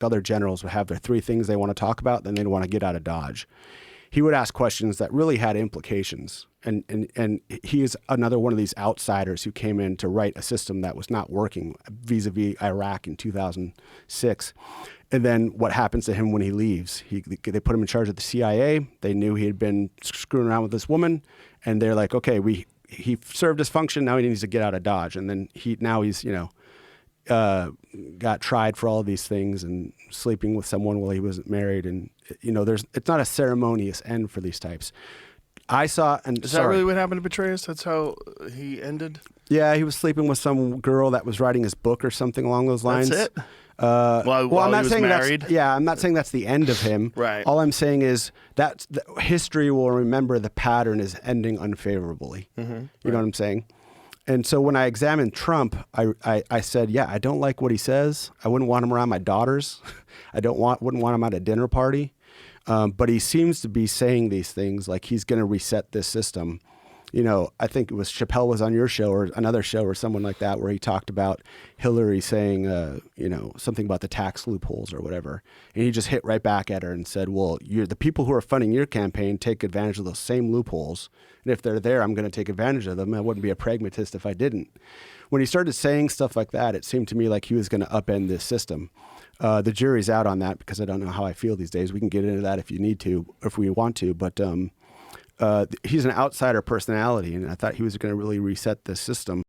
other generals would have their 3 things they want to talk about, then they'd want to get out of Dodge. He would ask questions that really had implications. And he is another one of these outsiders who came in to write a system that was not working vis-a-vis Iraq in 2006. And then what happens to him when he leaves? They put him in charge of the CIA. They knew he had been screwing around with this woman. And they're like, okay, he served his function. Now he needs to get out of Dodge. And then he's, got tried for all of these things and sleeping with someone while he wasn't married. And, it's not a ceremonious end for these types. Is that really what happened to Petraeus? That's how he ended? Yeah, he was sleeping with some girl that was writing his book or something along those lines. That's it? Well, I'm not saying married? I'm not saying that's the end of him. Right. All I'm saying is that history will remember the pattern is ending unfavorably. Mm-hmm. You know what I'm saying? And so when I examined Trump, I said, I don't like what he says. I wouldn't want him around my daughters. Wouldn't want him at a dinner party. But he seems to be saying these things like he's going to reset this system. I think it was Chappelle was on your show or another show or someone like that where he talked about Hillary saying, something about the tax loopholes or whatever. And he just hit right back at her and said, well, the people who are funding your campaign take advantage of those same loopholes. And if they're there, I'm going to take advantage of them. I wouldn't be a pragmatist if I didn't. When he started saying stuff like that, it seemed to me like he was going to upend this system. The jury's out on that because I don't know how I feel these days. We can get into that if we want to. But he's an outsider personality, and I thought he was going to really reset the system.